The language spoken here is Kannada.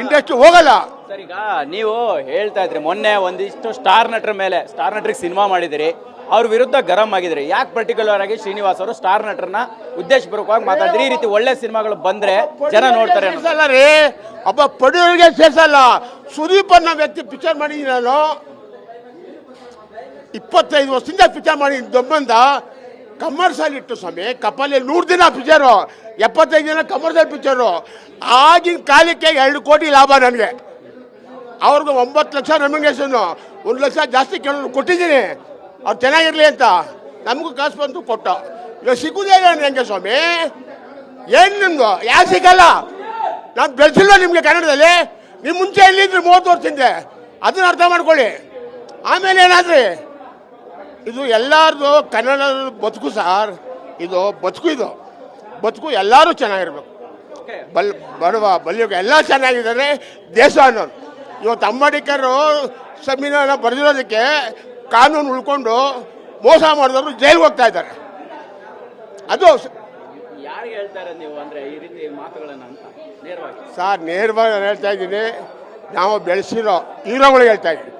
ಇಂಡಸ್ಟ್ರಿ ಹೋಗಲ್ಲ. ಸರ್, ಈಗ ನೀವು ಹೇಳ್ತಾ ಇದ್ರಿ ಮೊನ್ನೆ ಒಂದಿಷ್ಟು ಸ್ಟಾರ್ ನಟರ ಮೇಲೆ, ಸ್ಟಾರ್ ನಟರಿಗೆ ಸಿನಿಮಾ ಮಾಡಿದಿರಿ, ಅವ್ರ ವಿರುದ್ಧ ಗರಂ ಆಗಿದ್ರಿ. ಯಾಕೆ ಪರ್ಟಿಕ್ಯುಲರ್ ಆಗಿ ಶ್ರೀನಿವಾಸ್ ಅವರು ಸ್ಟಾರ್ ನಟರನ್ನ ಉದ್ದೇಶಪೂರ್ವಕವಾಗಿ ಮಾತಾಡಿದ್ರಿ? ಈ ರೀತಿ ಒಳ್ಳೆ ಸಿನಿಮಾಗಳು ಬಂದ್ರೆ ಜನ ನೋಡ್ತಾರೆ ರೀ. ಒಬ್ಬ ಪ್ರೊಡ್ಯೂಸರ್ಗೆ ಸೇರ್ಸಲ್ಲ. ಸುದೀಪ್ ಅನ್ನೋ ವ್ಯಕ್ತಿ ಪಿಕ್ಚರ್ ಮಾಡಿದ್ದೀನಿ ನಾನು, 25 ವರ್ಷದಿಂದ ಪಿಕ್ಚರ್ ಮಾಡಿ ದೊಬ್ಬಂದ ಕಮರ್ಷಿಯಲ್ ಇಟ್ಟು ಸ್ವಾಮಿ. ಕಪಲಿ 100 ದಿನ ಪಿಕ್ಚರು, 75 ದಿನ ಕಮರ್ಷಿಯಲ್ ಪಿಕ್ಚರು. ಆಗಿನ ಕಾಲಕ್ಕೆ 2 ಕೋಟಿ ಲಾಭ ನನಗೆ. ಅವ್ರಿಗೂ 9 ಲಕ್ಷ ನಾಮಿನೇಷನ್ನು, 1 ಲಕ್ಷ ಜಾಸ್ತಿ ಕೇಳೋದು ಕೊಟ್ಟಿದ್ದೀನಿ, ಅವ್ರು ಚೆನ್ನಾಗಿರಲಿ ಅಂತ. ನಮಗೂ ಕಾಸು ಬಂತು ಕೊಟ್ಟು. ಇವಾಗ ಸಿಗೋದೇ ಇಲ್ಲ ಹೆಂಗೆ ಸ್ವಾಮಿ? ಏನು ನಿಮ್ದು? ಯಾಕೆ ಸಿಗಲ್ಲ? ನಾನು ಬೆಳೆಸಿಲ್ಲ ನಿಮಗೆ ಕನ್ನಡದಲ್ಲಿ. ನಿಮ್ಮ ಮುಂಚೆ ಎಲ್ಲಿದ್ರು 30 ವರ್ಷದಿಂದ, ಅದನ್ನ ಅರ್ಥ ಮಾಡ್ಕೊಳ್ಳಿ. ಆಮೇಲೆ ಏನಾದ್ರಿ, ಇದು ಎಲ್ಲರದು ಕನ್ನಡ ಬದುಕು ಸರ್. ಇದು ಬದುಕು ಎಲ್ಲರೂ ಚೆನ್ನಾಗಿರ್ಬೇಕು. ಬಲಿಯೋಗ ಎಲ್ಲ ಚೆನ್ನಾಗಿದ್ದಾರೆ ದೇಶ ಅನ್ನೋರು. ಇವತ್ತು ಅಂಬೇಡ್ಕರ್ ಸಂವಿಧಾನ ಬರೆದಿರೋದಕ್ಕೆ ಕಾನೂನು ಉಳ್ಕೊಂಡು ಮೋಸ ಮಾಡಿದವರು ಜೈಲಿಗೆ ಹೋಗ್ತಾ ಇದ್ದಾರೆ. ಅದು ಯಾರು ಹೇಳ್ತಾರೆ ನೀವು ಅಂದ್ರೆ ಈ ರೀತಿ ಮಾತುಗಳನ್ನ ಅಂತ ನೇರವಾಗಿ? ಸರ್, ನೇರವಾಗಿ ಹೇಳ್ತಾ ಇದ್ದೀನಿ, ನಾವು ಬೆಳೆಸಿರೋ ಹೀರೋಗಳಿಗೆ ಹೇಳ್ತಾ ಇದ್ದೀನಿ.